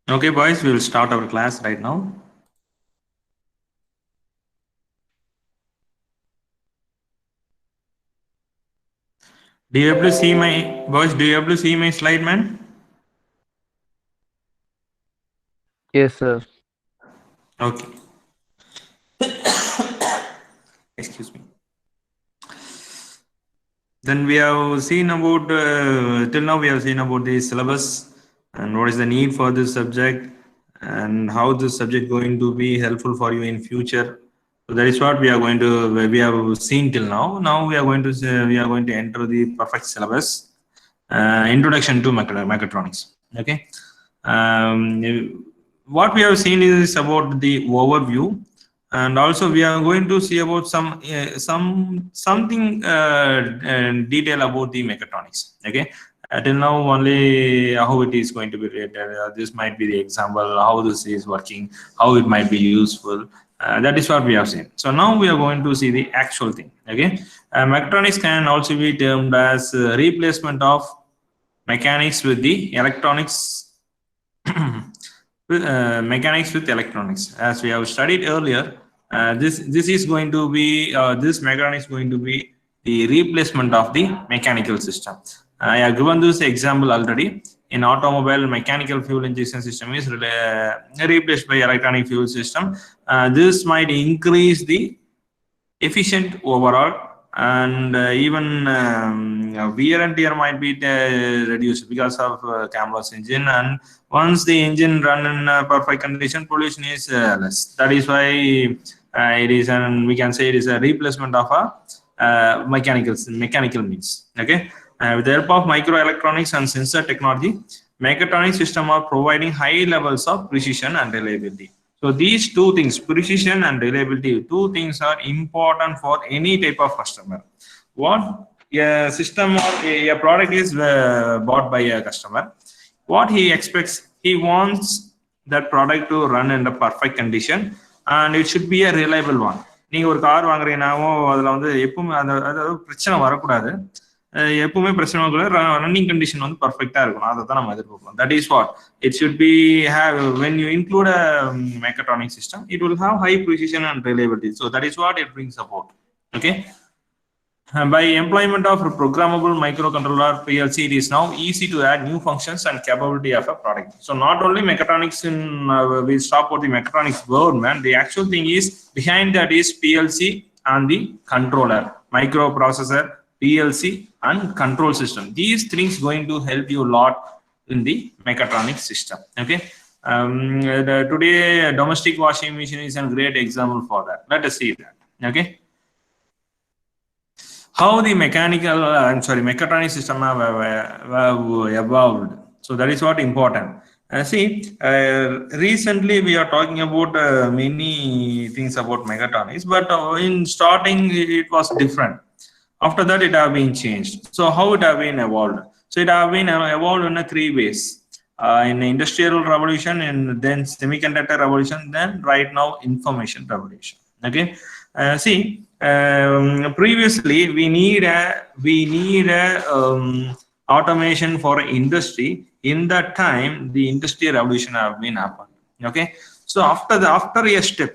Okay, boys, we will start our class right now. Do you able to see my boys? Do you able to see my slide, man? Yes, sir. Okay. Excuse me. Then we have seen about till now we have seen about the syllabus and what is the need for this subject and how this subject going to be helpful for you in future. So that is what we have seen till now. Now we are going to enter the perfect syllabus. Introduction to mechatronics. Okay. What we have seen is about the overview, and also we are going to see about something detail about the mechatronics. Okay. Till now only how it is going to be related. This might be the example how this is working, how it might be useful. That is what we have seen. So now we are going to see the actual thing. Okay. Mechatronics can also be termed as replacement of mechanics with the electronics. Mechanics with electronics, as we have studied earlier. This is going to be this mechanics going to be the replacement of the mechanical system. I have given this example already. In automobile, mechanical fuel injection system is replaced by electronic fuel system. This might increase the efficient overall, and even wear and tear might be reduced because of camera's engine. And once the engine run in perfect condition, pollution is less. That is why it is, and we can say it is a replacement of a mechanical means. Okay. With the help of microelectronics and sensor technology, mechatronic system are providing high levels of precision and reliability. So these two things, precision and reliability, two things are important for any type of customer. What a system or a product is bought by a customer, what he expects, he wants that product to run in the perfect condition, and it should be a reliable one. நீங்க ஒரு car வாங்குறீங்கனாவோ அதுல வந்து எப்பவுமே அதாவது பிரச்சனை வரக்கூடாது, எப்பவுமே பிரச்சனை வரக்கூடாது, ரன்னிங் கண்டிஷன் வந்து பர்ஃபெக்டா இருக்கணும். அதை தான் நம்ம எதிர்பார்க்கலாம். That is what it should be have. When you include a mechatronic system, it will have high precision and reliability. So that is what it brings about. Okay. By employment of programmable microcontroller PLC, it is now easy to add new functions and capability of a product. So not only mechatronics in we stop with the mechatronics word, man. The actual thing is behind that is PLC and the controller, microprocessor, PLC and control system. These things going to help you a lot in the mechatronic system. Okay. Today domestic washing machine is a great example for that. Let us see that. Okay. How the mechatronic system have evolved. So that is what important. Recently we are talking about many things about mechatronics, but in starting it was different. After that it have been changed. So how it have been evolved? So it have been evolved in three ways. In the industrial revolution, and then semiconductor revolution, then right now information revolution. Okay. Previously we need a automation for industry. In that time the industrial revolution have been happened. Okay. So after a step,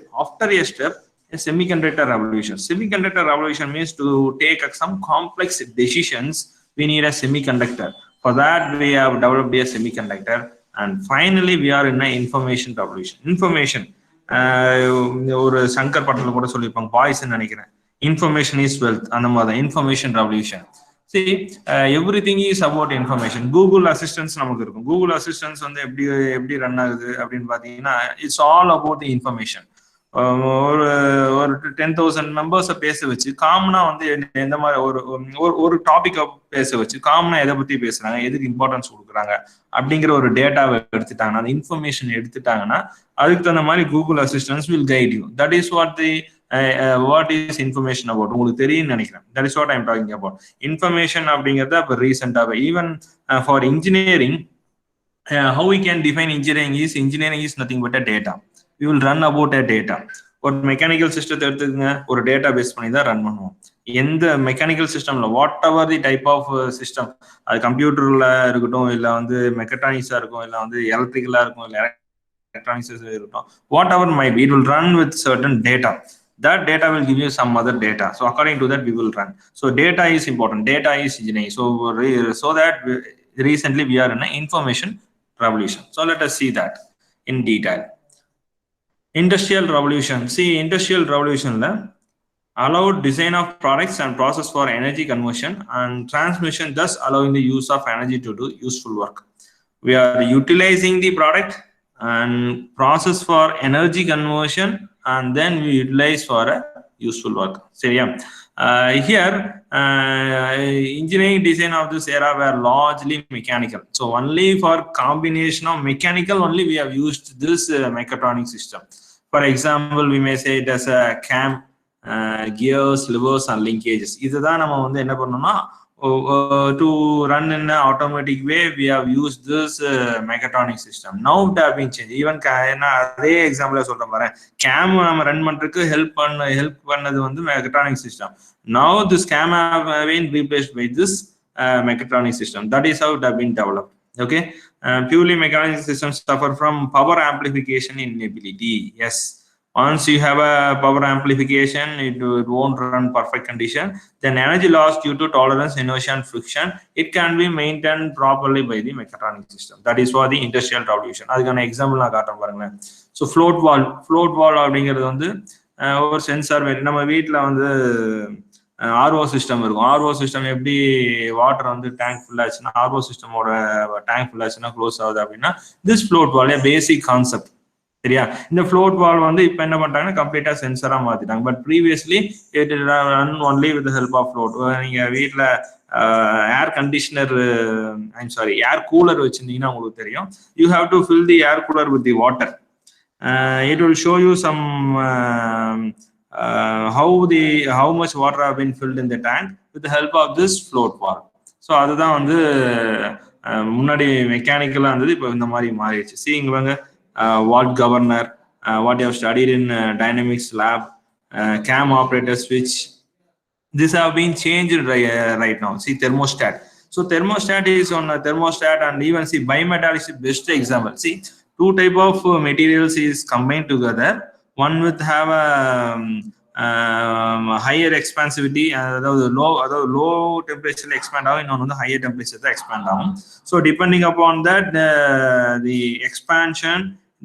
a semiconductor revolution. Semiconductor revolution means to take some complex decisions, we need a semiconductor. For that we have developed a semiconductor, and finally we are in an information revolution. Information, ஒரு சங்கர் பட்டத்தில் கூட சொல்லியிருப்பாங்க, பாய்ஸ்ன்னு நினைக்கிறேன், information is wealth. அந்த மாதிரி information revolution. See, everything is about information. Google Assistance நமக்கு இருக்கும். Google Assistance வந்து எப்படி ரன் ஆகுது அப்படின்னு பாத்தீங்கன்னா, it's all about the information. ஒரு 10,000 மெம்பர்ஸை பேச வச்சு காமனா வந்து எந்த மாதிரி ஒரு டாபிக்கை பேச வச்சு காமனா எதை பத்தி பேசுறாங்க, எதுக்கு இம்பார்ட்டன்ஸ் கொடுக்குறாங்க அப்படிங்கிற ஒரு டேட்டாவை எடுத்துட்டாங்கன்னா, அந்த இன்ஃபர்மேஷன் எடுத்துட்டாங்கன்னா, அதுக்கு தகுந்த மாதிரி Google assistance will guide you. That is what the what is information about. உங்களுக்கு தெரியும்னு நினைக்கிறேன். That is what I am talking about. Information அப்படிங்கிறத இப்போ ரீசெண்டாக even for engineering, how we can define engineering is nothing but a data. We will run about a data. ஒரு mechanical சிஸ்டத்தை எடுத்துக்கங்க, ஒரு டேட்டா பேஸ் பண்ணி தான் ரன் பண்ணுவோம். எந்த மெக்கானிக்கல் சிஸ்டம்ல whatever the type of system, அது கம்ப்யூட்டர்ல இருக்கட்டும், இல்லை வந்து மெக்கட்ரானிக்ஸா இருக்கும், இல்லை வந்து எலக்ட்ரிக்கலா இருக்கும், இல்லை electronics whatever might be, it will run with certain data. That data will give you some other data. So according to that, we will run. So data is important. Data is engineering. So that recently we are in an information revolution. So let us see that in detail. Industrial revolution. See, industrial revolution allowed design of products and process for energy conversion and transmission, thus allowing the use of energy to do useful work. We are utilizing the product and process for energy conversion, and then we utilize for a useful work. So here engineering design of this era were largely mechanical. So only for combination of mechanical only we have used this mechatronic system. For example, we may say it as a cam, gears, levers and linkages. இதுதான் நம்ம வந்து என்ன பண்ணோம்னா to run in an automatic way, we have used this mechatronic system. Now it have been changed. Even அதே example சொல்றேன் பாரு, cam நம்ம run பண்றதுக்கு ஹெல்ப் பண்ணது வந்து mechatronic system. Now this cam have been replaced by this mechatronic system. That is how it have been developed. Okay, purely mechanical systems suffer from power amplification inability. Yes, once you have a power amplification, it won't run perfect condition. Then energy loss due to tolerance, inertia and friction, it can be maintained properly by the mechatronic system. That is for the industrial revolution. அதுக்கான example நான் காட்டுறேன் பாருங்களேன். So float வால் அப்படிங்கிறது வந்து ஒரு sensor மாதிரி. நம்ம வீட்டில் வந்து ஆர்ஓ சிஸ்டம் இருக்கும். ஆர்ஓ சிஸ்டம் எப்படி வாட்டர் வந்து டேங்க் ஃபுல் ஆச்சுன்னா, ஆர்ஓ சிஸ்டமோட டேங்க் ஃபுல் ஆச்சுன்னா க்ளோஸ் ஆகுது அப்படின்னா, this float wall basic concept. சரியா? இந்த ஃப்ளோட் வால் வந்து இப்போ என்ன பண்ணிட்டாங்கன்னா கம்ப்ளீட்டா சென்சரா மாத்திட்டாங்க. But previously it run only with help of float. நீங்க வீட்டில் ஏர் கண்டிஷனர் ஏர் கூலர் வச்சிருந்தீங்கன்னா உங்களுக்கு தெரியும். You have to fill the air cooler with the water. It will show you some how much water have been filled in the tank with the help of this float valve. So அதுதான் வந்து முன்னாடி மெக்கானிக்கலா இருந்தது, இப்போ இந்த மாதிரி மாறிடுச்சு. See இங்க வாங்க, watt governor, what you have studied in dynamics lab, cam operator switch, this have been changed right now. See thermostat. So thermostat is on a thermostat, and even see bimetal is the best example. See, two type of materials is combined together. One with have a higher expansivity, அதாவது low temperature expand ஆகும், இன்னொன்று வந்து higher temperature தான் expand ஆகும். So depending upon that, the expansion,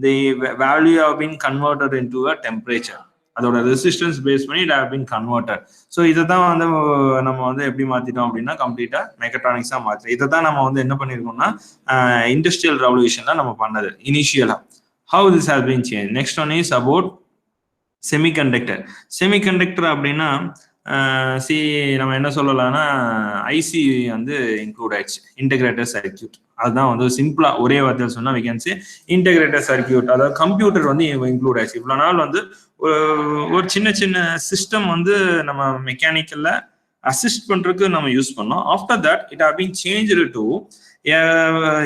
the value have been converted into a temperature. அதோட resistance base பண்ணி it have been converted. So இதை தான் வந்து நம்ம வந்து எப்படி மாத்திட்டோம் அப்படின்னா கம்ப்ளீட்டா மெக்கட்ரானிக்ஸா மாத்திட்டோம். இதை தான் நம்ம வந்து என்ன பண்ணிருக்கோம்னா இண்டஸ்ட்ரியல் ரெவல்யூஷன்ல நம்ம பண்ணது இனிஷியலா. How this has been changed. Next one is about semiconductor. Semiconductor அப்படின்னா சி நம்ம என்ன சொல்லலாம்னா ஐசி வந்து இன்க்ளூட் ஆயிடுச்சு, இன்டெகிரேட்டட் சர்க்கியூட். அதுதான் வந்து சிம்பிளா ஒரே வார்த்தையில் சொன்னா we can say integrated circuit. அதாவது கம்ப்யூட்டர் வந்து இன்க்ளூட் ஆயிடுச்சு. இவ்வளவு நாள் வந்து ஒரு சின்ன சின்ன சிஸ்டம் வந்து நம்ம மெக்கானிக்கல்ல அசிஸ்ட் பண்றதுக்கு நம்ம யூஸ் பண்ணோம். After that it has been changed to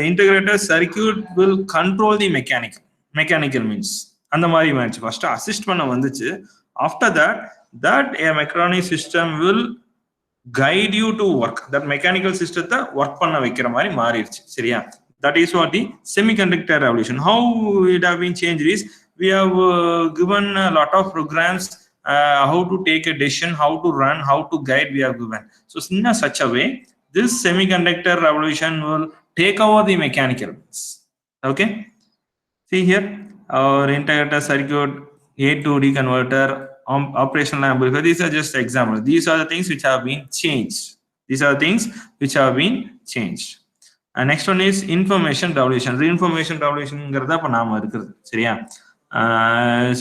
integrated circuit will control the mechanical means அந்த மாதிரி வந்துச்சு. ஃபர்ஸ்ட் அசிஸ்ட் பண்ண வந்துச்சு. After that a mechatronic system will guide you to work. that mechanical system work பண்ண வைக்கிற மாதிரி மாறிடுச்சு. சரியா? that is what the semiconductor revolution. How it have been changed is we have given a lot of programs, how to take a decision, how to run, how to guide we have given. So in such a way this semiconductor revolution will take over the mechanical. Okay, see here our integrated circuit, A to D converter, operational amplifier. These are just examples. These are the things which have been changed. And next one is information revolution. Information revolution இப்ப நாம இருக்குது. சரியா?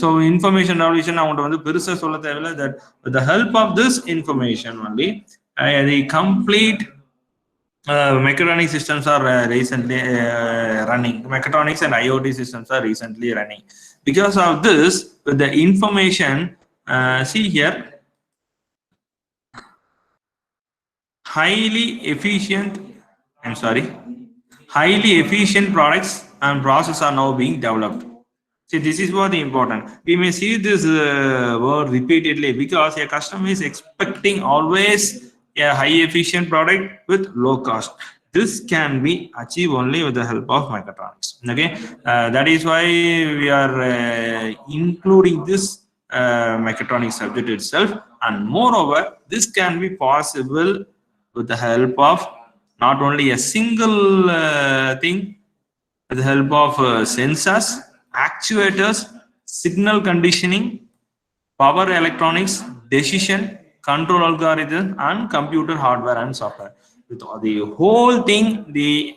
So information revolution அவங்கள்ட்ட வந்து பெருசா சொல்ல தேவையில்லை. that with the help of this information only the complete mechatronic systems are recently running. Mechatronics and IoT systems are recently running. Because of this, with the information, see here, highly efficient products and processes are now being developed. See, this is what the important. We may see this word repeatedly because a customer is expecting always a high efficient product with low cost. This can be achieved only with the help of mechatronics. Okay, that is why we are including this mechatronics subject itself, and moreover, this can be possible with the help of not only a single thing, with the help of sensors, actuators, signal conditioning, power electronics, decision, control algorithm, and computer hardware and software. With the whole thing, the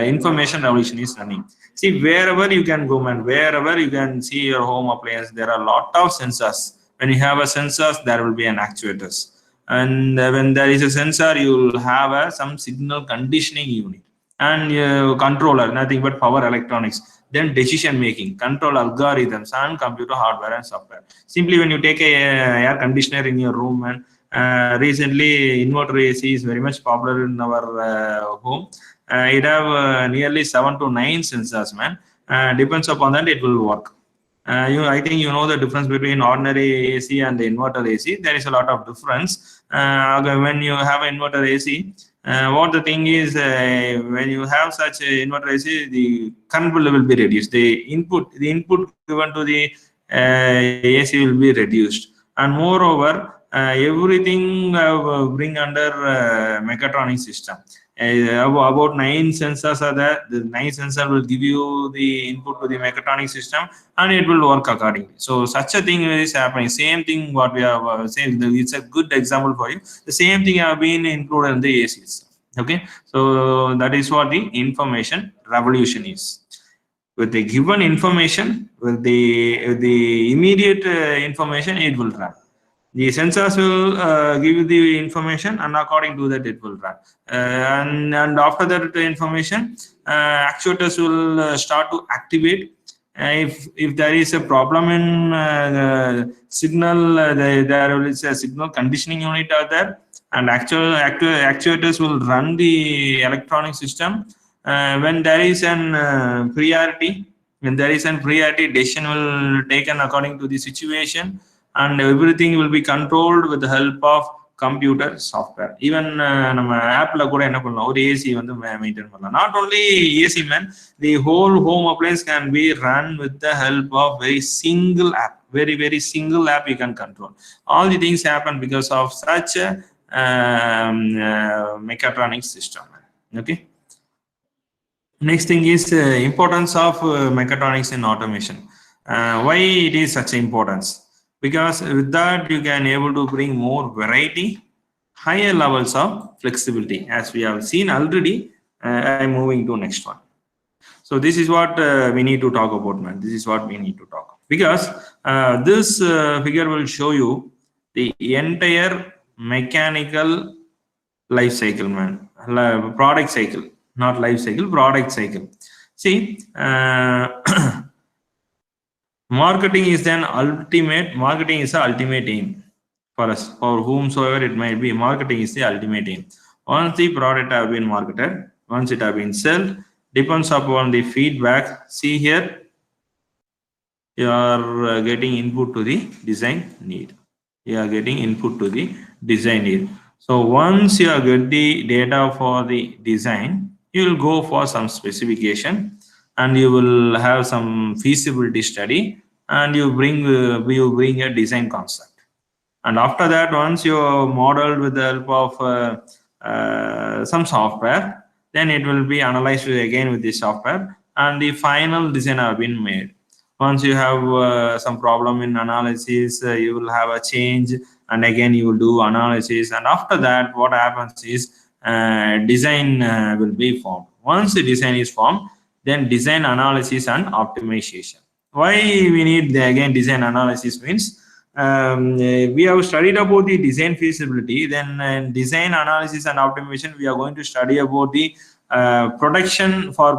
information revolution is running. See, wherever you can go, man, wherever you can see your home appliance, there are a lot of sensors. When you have a sensors, there will be an actuators. And when there is a sensor, you will have some signal conditioning unit and controller, nothing but power electronics, then decision making, control algorithms, and computer hardware and software. Simply when you take a air conditioner in your room, and recently inverter AC is very much popular in our home. It have nearly 7 to 9 sensors, man. Depends upon that it will work. I think you know the difference between ordinary AC and the inverter AC. There is a lot of difference. When you have inverter AC, what the thing is, when you have such a inverter AC, the current will be reduced. The input given to the AC will be reduced, and moreover, everything bring under mechatronic system. About 9 sensors are there. The 9 sensor will give you the input to the mechatronic system, and it will work accordingly. So such a thing is happening. Same thing what we have saying. It's a good example for you. The same thing have been included in the AC system. Okay, so that is what the information revolution is. With the given information, with the immediate information, it will run. The sensors will give you the information, and according to that, it will run. And after that information, actuators will start to activate. If there is a problem in signal, there is a signal conditioning unit out there, and actuators will run the electronic system. When there is an priority, decision will taken according to the situation, and everything will be controlled with the help of computer software. Even நம்ம ஆப்ல கூட என்ன பண்ணலாம், ஒரு AC வந்து maintain பண்ணலாம். Not only AC, man, the whole home appliance can be run with the help of very single app. Very single app you can control. All the things happen because of such a mechatronic system. Okay. Next thing is importance of mechatronics in automation. Why it is such importance? Because with that you can able to bring more variety, higher levels of flexibility, as we have seen already. I'm moving to next one. So this is what we need to talk about, man. This is what we need to talk, because this figure will show you the entire mechanical life cycle, man. Product cycle, not life cycle, product cycle. See, marketing is the ultimate aim for us, for whomsoever it might be. Marketing is the ultimate aim. Once the product have been marketed, once it have been sold, depends upon the feedback. See here, you are getting input to the design need. You are getting input to the design need. So once you get the data for the design, you will go for some specification, and you will have some feasibility study, and you bring a design concept. And after that, once you modeled with the help of some software, then it will be analyzed again with the software, and the final design have been made. Once you have some problem in analysis, you will have a change, and again you will do analysis, and after that what happens is design will be formed. Once the design is formed, then design analysis and optimization. Why we need again design analysis means, we have studied about the design feasibility, then design analysis and optimization we are going to study about the production. For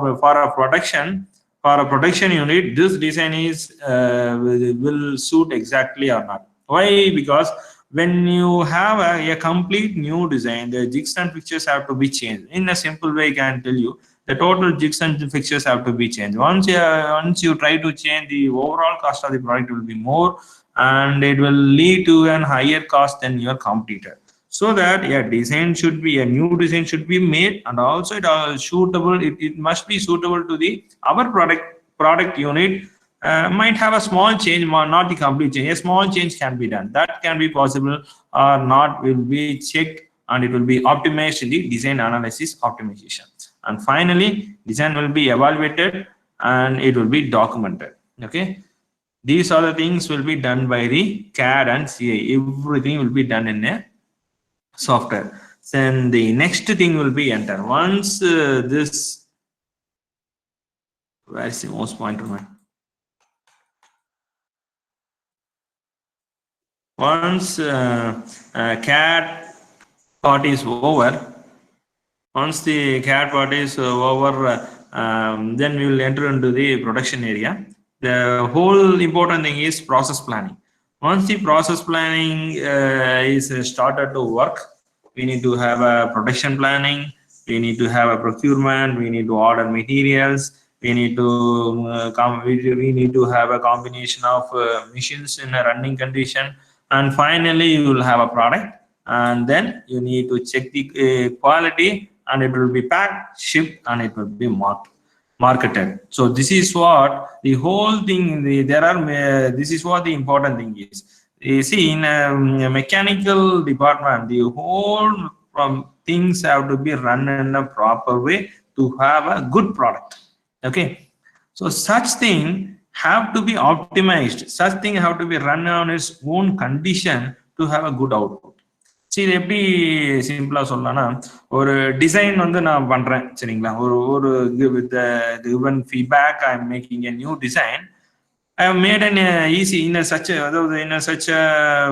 a production unit, this design is will suit exactly or not. Why? Because when you have a complete new design, the jigs and fixtures have to be changed. In a simple way, I can tell you, the total jigs and fixtures have to be changed. Once you try to change, the overall cost of the product will be more, and it will lead to an higher cost than your competitor. so that a new design should be made, and also it suitable. It must be suitable to the our product unit. Might have a small change, not the complete change. A small change can be done. That can be possible or not will be checked, and it will be optimized in the design analysis optimization. And finally, design will be evaluated and it will be documented. Okay, these are the things will be done by the CAD and CA. Everything will be done in a software. Then the next thing will be enter. Once this, where is the mouse pointer, man? Once CAD part is over, once the CAD part is over, then we will enter into the production area. The whole important thing is process planning. Once the process planning is started to work, we need to have a production planning, we need to have a procurement, we need to order materials, we need to we need to have a combination of machines in a running condition, and finally you will have a product, and then you need to check the quality, and it will be packed, shipped, and it will be marketed. So this is what the whole thing. This is what the important thing is. You see, in a mechanical department, the whole things have to be run in a proper way to have a good product. Okay, so such thing have to be optimized. Such thing have to be run on its own condition to have a good output. சரி, எப்படி சிம்பிளா சொல்லலாம்னா, ஒரு design வந்து நான் பண்றேன் சரிங்களா, ஒரு with the given feedback I am making a new design. I have made an easy in a such அதாவது in a such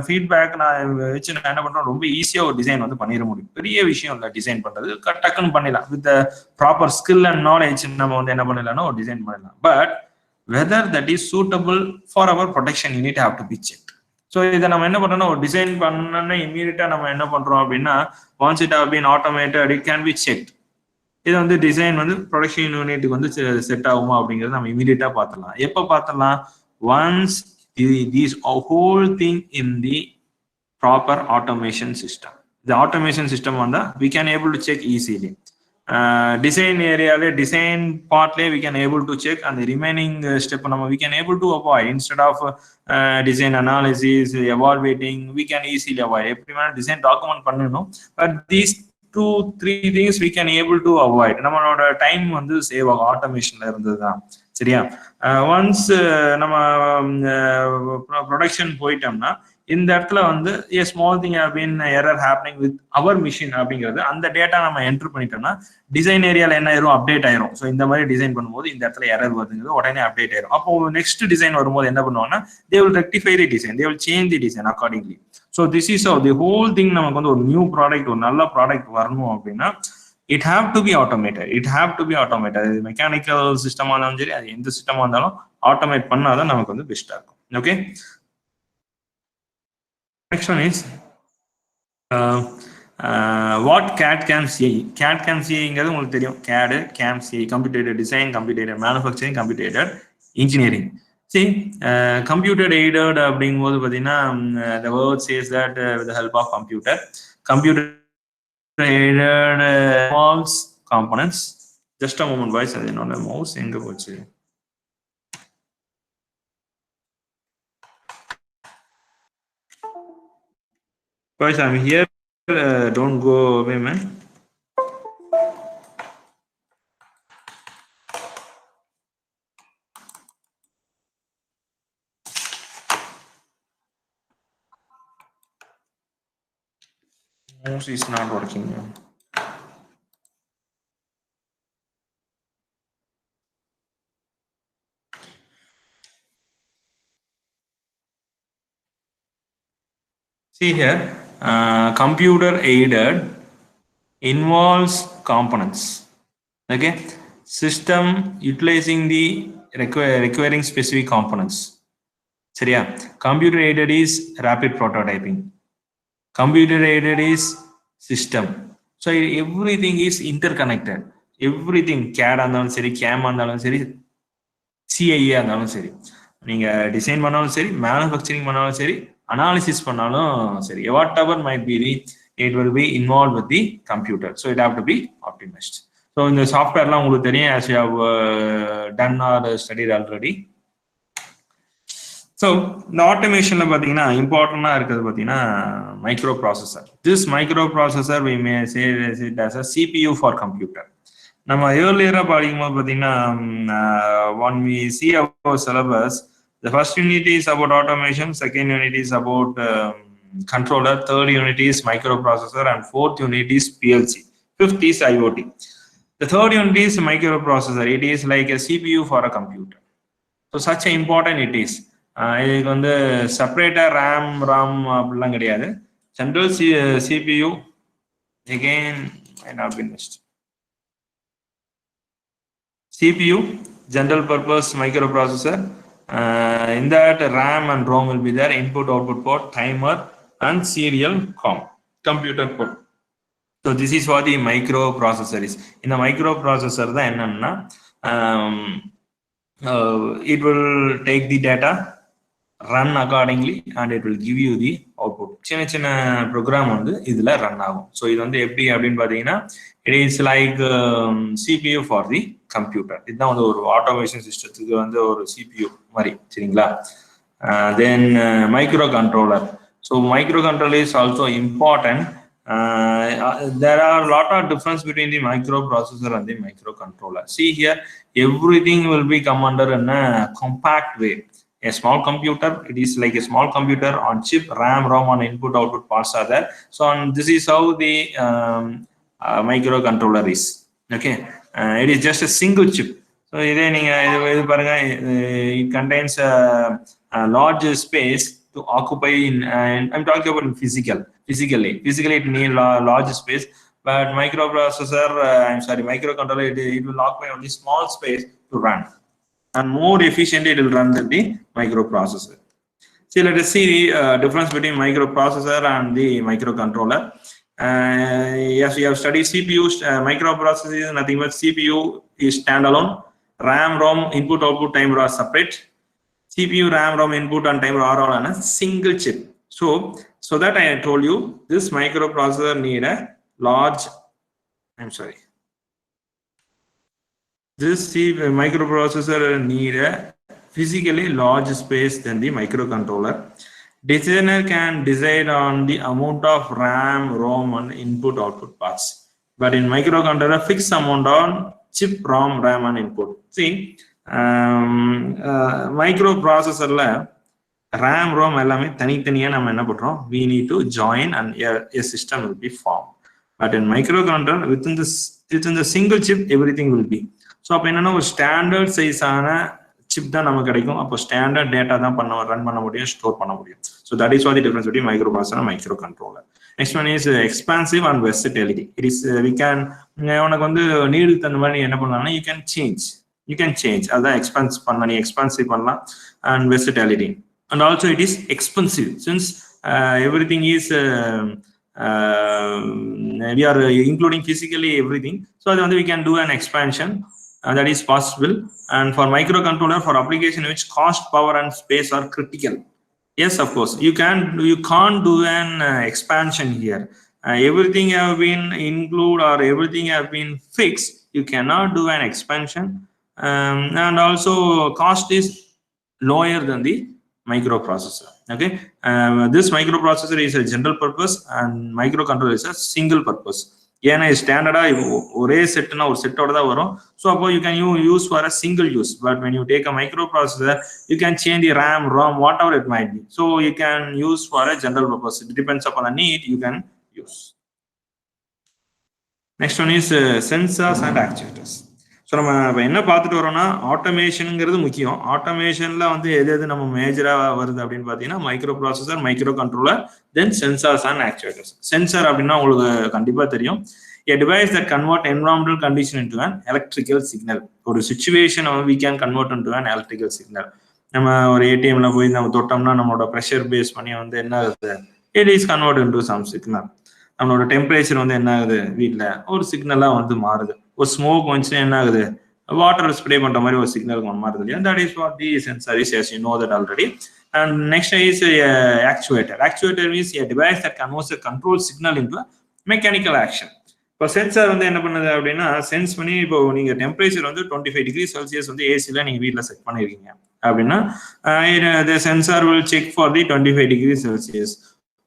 feedback நான் வச்சு நான் என்ன பண்றேன், ரொம்ப ஈஸியா ஒரு டிசைன் வந்து பண்ணிட முடியும். பெரிய விஷயம் இல்லை டிசைன் பண்றது, டக்குன்னு பண்ணிடலாம். With proper skill and knowledge நம்ம வந்து என்ன பண்ணிடலாம்னா ஒரு டிசைன் பண்ணிடலாம். But whether that is suitable for our protection unit have to be checked. So இதை நம்ம என்ன பண்றோம்னா, ஒரு டிசைன் பண்ணோம்னா இமீடியட்டா நம்ம என்ன பண்றோம் அப்படின்னா, once it have been automated, it can be checked. இது வந்து டிசைன் வந்து ப்ரொடக்ஷன் யூனிட்டுக்கு வந்து செட் ஆகுமா அப்படிங்கிறது நம்ம இமீடியட்டா பார்த்துடலாம். எப்போ பார்த்துடலாம்? Once these whole thing in the proper automation system. The automation system வந்தா we can able to check easily. Design area, design part we can able to check, and the remaining step we can able to avoid. Instead of design analysis, evaluating, we can easily avoid. Every design document பண்ணனும், but these 2-3 things we can able to avoid. நம்மளோட time வந்து save ஆகும் ஆட்டோமேஷன்ல இருந்ததுதான். சரியா? Once நம்ம production போயிட்டோம்னா, இந்த இடத்துல வந்து a small thing have been error happening with our machine அப்படிங்கிறது அந்த டேட்டா நம்ம என்டர் பண்ணிட்டோம்னா டிசைன் ஏரியால என்ன ஆயிரும், அப்டேட் ஆயிரும். ஸோ இந்த மாதிரி டிசைன் பண்ணும்போது இந்த இடத்துல எரர் வருதுங்கிறது உடனே அப்டேட் ஆயிரும். அப்போ நெக்ஸ்ட் டிசைன் வரும்போது என்ன பண்ணுவாங்கன்னா, they will rectify the design, they will change the design accordingly. So this is how the whole thing. நமக்கு வந்து ஒரு நியூ ப்ராடக்ட், ஒரு நல்ல ப்ராடக்ட் வரணும் அப்படின்னா it have to be automated. It have to be automated. Mechanical சிஸ்டமா இருந்தாலும் சரி, அது எந்த சிஸ்டமா இருந்தாலும் ஆட்டோமேட் பண்ணாதான் நமக்கு வந்து பெஸ்டா இருக்கும். Okay, next one is what CAD CAM CAE. CAD CAM CAEங்கிறது உங்களுக்கு தெரியும். CAD CAM CAE, computer aided design, computer aided manufacturing, computer aided engineering. See, computer aided அப்படிங்கும்போது பார்த்தீங்கன்னா, the word says that with the help of computer aided involves components. Just a moment boys, அது என்னோட mouse எங்க போச்சு? Guys, I'm here. Don't go away, man. Mouse is not working. See here, computer aided involves components. Okay, system utilizing the requiring specific components. சரியா? Computer aided is rapid prototyping. Computer aided is system. So everything is interconnected. Everything CAD இருந்தாலும் சரி, CAM இருந்தாலும் சரி, CAE இருந்தாலும் சரி, நீங்க design பண்ணாலும் சரி, மேனுஃபேக்சரிங் பண்ணாலும் சரி, அனாலிசிஸ் பண்ணாலும் சரி, what ever might be the it will be involved with the computer. So it have to be optimized. So in the software la ungalku theriyum, as you have done or studied already. So the automation la pathina important ah irukadhu pathina microprocessor. This microprocessor we may say it as a CPU for computer. நம்ம earlier படிக்கும்போது பாத்தீங்கன்னா when we see our syllabus, the first unit is about automation, second unit is about controller, third unit is microprocessor, and fourth unit is PLC, fifth is IoT. The third unit is microprocessor. It is like a CPU for a computer. So such important it is. இதுக்கு வந்து செப்பரேட்டா RAM அப்படிலாம் கிடையாது. General CPU again I have been missed. CPU, general purpose microprocessor. In that RAM and ROM will be there, input output port, timer, and serial computer port. So this is what the microprocessor is. In the microprocessor the enna it will take the data, run accordingly, and it will give you the output. சின்ன program வந்து இதுல run ஆகும். So இது வந்து எப்படி அப்படினு பாத்தீங்கன்னா it is like CPU for the computer. இதுதான் வந்து ஒரு automation systemத்துக்கு வந்து ஒரு CPU மாதிரி சரிங்களா. Then microcontroller. So microcontroller is also important. There are a lot of difference between the microprocessor and the microcontroller. See here, everything will be come under in a compact way. A small computer, it is like a small computer on chip, RAM, ROM, on input output parts are there. So this is how the microcontroller is. Okay, it is just a single chip. So it contains a large space to occupy in, and I'm talking about in physically it needs large space, but microcontroller it will occupy only small space to run, and more efficiently it will run than the microprocessor. So let us see the difference between microprocessor and the microcontroller. Yes, we have studied CPU. Microprocessor is nothing but CPU is standalone. RAM, ROM, input, output, timer are separate. CPU, RAM, ROM, input, and timer are all on a single chip. So that I told you, this microprocessor need a large. This microprocessor need a physically large space than the microcontroller. Designer can decide on the amount of RAM, ROM, and input output parts. But in microcontroller, fixed amount on chip, ROM, RAM, and input. See, microprocessor la RAM, ROM ellame தனித்தனியா நம்ம என்ன பண்றோம்? We need to join and a system will be formed. But in microcontroller, within the single chip, everything will be. So அப்ப என்னன்னா ஒரு standard சைஸான chip தான் நமக்கு கிடைக்கும். அப்போ ஸ்டாண்டர்ட் டேட்டா தான் ரன் பண்ண முடியும், ஸ்டோர் பண்ண முடியும். So that is what the difference between microprocessor and microcontroller. Next one is expansive and versatility. It is we can உனக்கு வந்து நீடுக்கு தகுந்த மாதிரி என்ன பண்ணலாம்னா you can change அதான் எக்ஸ்பான்ஸ் பண்ணலாம், நீ எக்ஸ்பான்சிவ் பண்ணலாம். And versatility, and also it is expensive since everything is we are including physically everything. So we can do an expansion. That is possible. And for microcontroller, for application which cost, power, and space are critical, yes, of course you can't do an expansion here. Everything have been included or everything have been fixed. You cannot do an expansion, and also cost is lower than the microprocessor. Okay, this microprocessor is a general purpose and microcontroller is a single purpose. ஏன்னா ஸ்டாண்டர்டா ஒரே செட்னா ஒரு செட்டோட தான் வரும். So அப்போ you can use for a single use. But when you take a micro processor you can change the RAM, ROM, what ever it might be. So you can use for a general purpose. It depends upon the need you can use. Next one is sensors and actuators. So நம்ம இப்போ என்ன பார்த்துட்டு வரோம்னா ஆட்டோமேஷனுங்கிறது முக்கியம். ஆட்டோமேஷன்ல வந்து எது நம்ம மேஜராக வருது அப்படின்னு பார்த்தீங்கன்னா micro processor, micro controller, then sensors and actuators. Sensor அப்படின்னா உங்களுக்கு கண்டிப்பாக தெரியும். A device that convert environmental condition into an electrical signal. ஒரு situation we can convert into an electrical signal. நம்ம ஒரு ஏடிஎம்ல போய் நம்ம தொட்டோம்னா நம்மளோட ப்ரெஷர் பேஸ் பண்ணி வந்து என்ன ஆகுது, it is converted into some signal. நம்மளோட டெம்பரேச்சர் வந்து என்ன ஆகுது, வீட்டில் ஒரு சிக்னலாக வந்து மாறுது. ஒரு ஸ்மோக் வந்துச்சுன்னா என்ன ஆகுது, வாட்டர் ஸ்ப்ரே பண்ற மாதிரி ஒரு சிக்னல் மாறுது இல்லையா. That is what the sensor is, as you know that already. And next is actuator. Actuator means a device that converts a control signal into a mechanical action. இப்போ sensor வந்து என்ன பண்ணுது அப்படின்னா சென்ஸ் பண்ணி இப்போ நீங்க டெம்பரேச்சர் வந்து 25 degree Celsius வந்து ஏசில நீங்க வீட்டில் செட் பண்ணிருக்கீங்க அப்படின்னா the sensor will check for the 25 degree Celsius.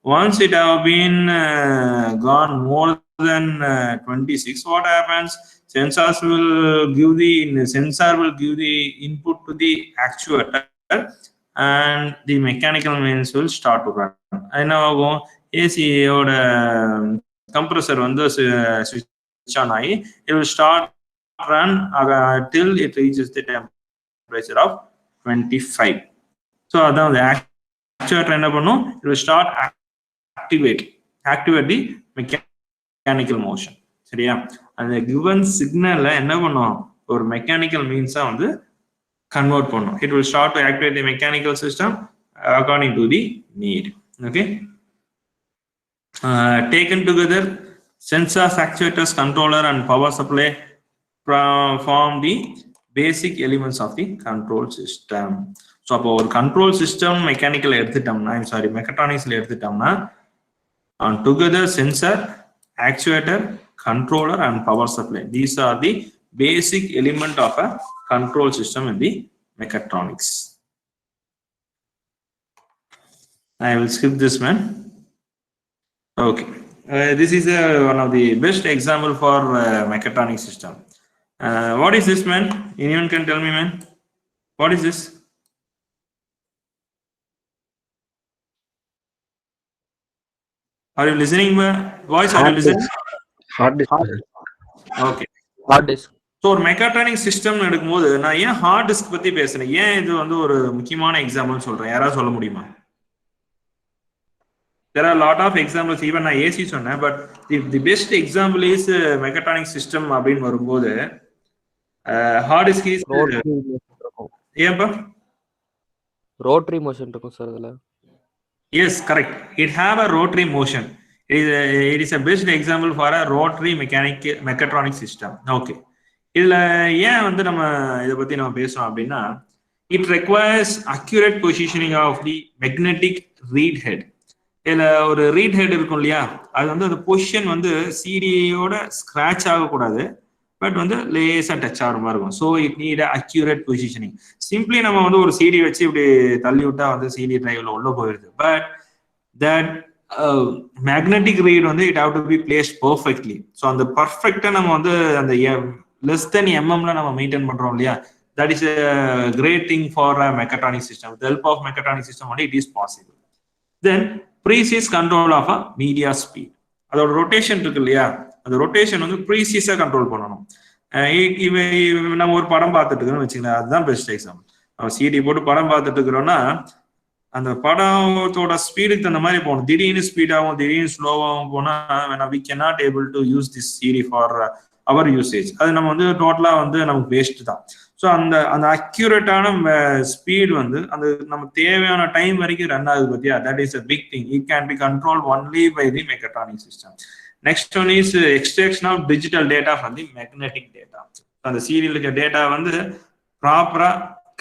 Once it have been gone more than 26, what happens? Sensor will give the input to the actuator, and the mechanical means will start to run. என்ன ஆகும்? AC ஓட compressor வந்து switch on ஆகி it will start run till it reaches the temperature of 25. So அதான் the actuator என்ன பண்ணும்? It will start activate the mechanical motion. சரியா? அந்த given signal என்ன பண்ணும்? ஒரு mechanical means வந்து convert பண்ணும். It will start to activate the mechanical system according to the need. Okay. Taken together, sensors, actuators, controller, and power supply form the basic elements of the control system. So, our control system mechanical mechatronics and together sensor, actuator, controller, and power supply. These are the basic element of a control system in the mechatronics. I will skip this one. Okay, this is one of the best example for mechatronic system. What is this, man? Anyone can tell me, man? What is this? Are you listening, voice? Are you listening? Hard disk. Okay. Hard disk. So ஒரு மெக்காட்ரானிக் system எடுக்கும்போது நான் ஏன் hard disk பத்தி பேசுறேன், ஏன் இது வந்து ஒரு முக்கியமான எக்ஸாம்பிள் சொல்றேன், யாராவது சொல்ல முடியுமா? There are a lot of examples, even நான் ஏசி சொன்னேன், but the best example is mechatronic system அப்படின்னு வரும்போது ஹார்ட் டிஸ்க் இஸ் ஏன்பா ரோட்டரி மோஷன் இருக்கும் சார் அதுல. Yes, correct. It have a rotary motion. It is a best example for a rotary mechatronic system. Okay. இதுல ஏன் வந்து நம்ம இதை பத்தி நம்ம பேசுறோம் அப்படின்னா, it requires accurate positioning of the magnetic read head. இதுல ஒரு ரீட் ஹெட் இருக்கும் இல்லையா, அது வந்து அந்த பொசிஷன் வந்து சிடியோட ஸ்கிராச் ஆகக்கூடாது, பட் வந்து லேசா டச் ஆகிற மாதிரி இருக்கும். So it NEET accurate positioning. Simply நம்ம வந்து ஒரு சிடி வச்சு இப்படி தள்ளி விட்டா வந்து சிடி டிரைவ்ல உள்ள போயிருது, பட் தட் மேக்னெட்டிக் ரீட் வந்து it has to be placed perfectly. So அந்த பர்ஃபெக்டா நம்ம வந்து அந்த லெஸ் தென் எம்எம்ல நம்ம மெயின்டைன் பண்றோம் இல்லையா, that is a great thing for a mechatronic system. With the help of mechatronic system only it is possible. Then precise control of a media speed. அதோட rotation இருக்கு இல்லையா, அந்த ரொட்டேஷன் வந்து ப்ரீசீஸா control பண்ணணும். நம்ம ஒரு படம் பார்த்துட்டு இருக்கோம்னு வச்சுக்கலாம், அதுதான் பெஸ்ட் எக்ஸாம்பிள். நம்ம சிடி போட்டு படம் பார்த்துட்டு இருக்கிறோம்னா அந்த படத்தோட ஸ்பீடுக்கு தகுந்த மாதிரி போகணும். திடீர்னு ஸ்பீடாகவும் திடீர்னு ஸ்லோவாகவும் போனா we cannot able to use this CD for our usage. அது நம்ம வந்து டோட்டலா வந்து நமக்கு வேஸ்ட் தான். ஸோ அந்த அக்யூரேட்டான ஸ்பீட் வந்து அந்த நமக்கு தேவையான டைம் வரைக்கும் ரன் ஆகுது பத்தியா, that is a big thing. It can be control only by the mechatronic system. Next one is extraction of digital data from the magnetic data. அந்த சீரியல் இருக்க டேட்டா வந்து ப்ராப்பரா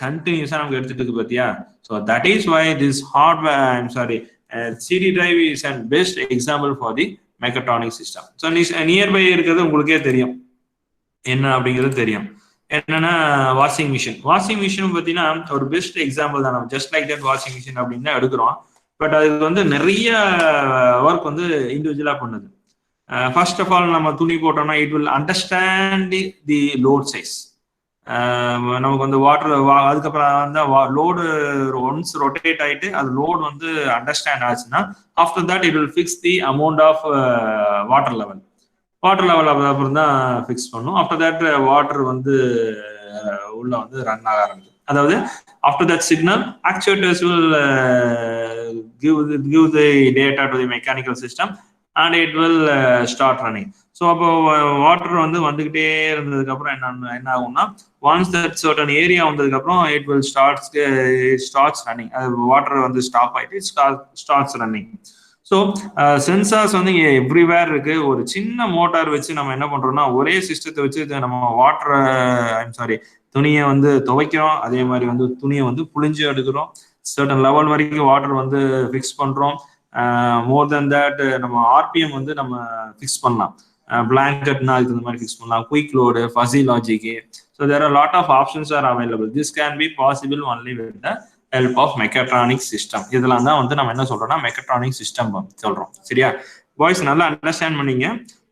கண்டினியூஸா நமக்கு எடுத்துட்டு இருக்கு பத்தியா. So that is why this CD drive is a best example for the mechatronic system. So nearby இருக்கிறது உங்களுக்கே தெரியும் என்ன அப்படிங்கிறது தெரியும். என்னன்னா வாஷிங் மிஷின் பார்த்தீங்கன்னா ஒரு பெஸ்ட் எக்ஸாம்பிள் தான். நம்ம just like that washing machine அப்படின்னு தான் எடுக்கிறோம், பட் அதுக்கு வந்து நிறைய ஒர்க் வந்து இண்டிவிஜுவலா பண்ணுது. ஃபர்ஸ்ட் ஆஃப் ஆல் நம்ம துணி போட்டோம்னா it will understand the load size. நமக்கு வந்து வாட்டர் அதுக்கப்புறம் வந்து லோடு ஒன்ஸ் ரொட்டேட் ஆயிட்டு அது லோடு வந்து அண்டர்ஸ்டாண்ட் ஆச்சுன்னா after that it will fix the amount of water level அப்புறம் தான் ஃபிக்ஸ் பண்ணும். ஆஃப்டர் தட் வாட்டர் வந்து உள்ள வந்து ரன் ஆக ஆரம்பிக்கும். அதாவது after that signal actuators will give the data to the mechanical system and it will start running. So அப்போ வாட்டர் வந்து வந்துகிட்டே இருந்ததுக்கு அப்புறம் என்ன ஆகும்னா, ஒன்ஸ் தட் சர்டன் ஏரியா வந்ததுக்கு அப்புறம் இட் வில் ஸ்டார்ட்ஸ் ரன்னிங். அது வாட்டர் வந்து ஸ்டாப் ஆயிட்டு ஸ்டார்ட்ஸ் ரன்னிங். ஸோ சென்சார்ஸ் வந்து இங்கே எவ்ரிவேர் இருக்கு. ஒரு சின்ன மோட்டார் வச்சு நம்ம என்ன பண்றோம்னா ஒரே சிஸ்டத்தை வச்சு நம்ம துணியை வந்து துவைக்கிறோம், அதே மாதிரி வந்து துணியை வந்து புழிஞ்சு எடுக்கிறோம், certain level வரைக்கும் வாட்டர் வந்து ஃபிக்ஸ் பண்றோம். மோர் தென் தட் நம்ம ஆர்பிஎம் வந்து நம்ம ஃபிக்ஸ் பண்ணலாம். பிளாங்கெட்னா அதுக்கு இந்த மாதிரி ஃபிக்ஸ் பண்ணலாம். Quick load, fuzzy logic. So there are lot of options are available. This can be possible only with the help of mechatronic system. இதெல்லாம் தான் வந்து நம்ம என்ன சொல்றோம்னா மெக்கட்ரானிக் சிஸ்டம் சொல்றோம். சரியா பாய்ஸ், நல்லா அண்டர்ஸ்டாண்ட் பண்ணீங்க.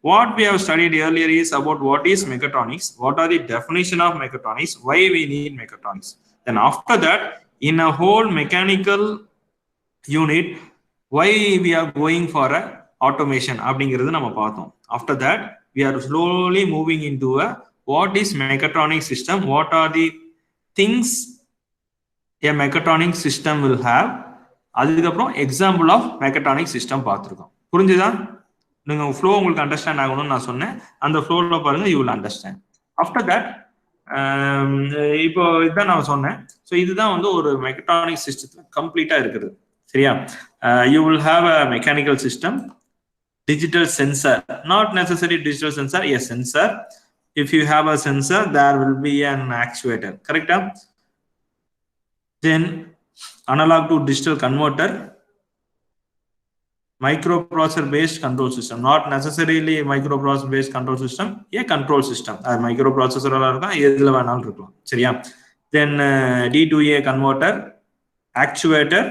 What we have studied earlier is about what is mechatronics, what are the definition of mechatronics, why we need mechatronics. Then after that, in a whole mechanical unit, why we are going for a automation அப்படிங்கிறது நம்ம பார்த்தோம். After that, we are slowly moving into a what is mechatronic system, what are the things a mechatronic system will have. அதுக்கப்புறம் example of mechatronic system பார்த்துருக்கோம். புரிஞ்சுதா? நீங்க flow உங்களுக்கு understand ஆகணும்னு நான் சொன்னேன். அந்த ஃப்ளோல பாருங்க, you will understand. After that இப்போ இதுதான் நான் சொன்னேன். ஸோ இதுதான் வந்து ஒரு மெக்கட்ரானிக் சிஸ்டத்துல கம்ப்ளீட்டா இருக்குது. சரியா? You will have a mechanical system, digital sensor, not necessarily digital sensor, a sensor. If you have a sensor, there will be an actuator. Correct? Then analog to digital converter, microprocessor based control system, not necessarily microprocessor based control system, a control system. Microprocessor edhula venal irukalam. Seriya? Then D2A converter, actuator,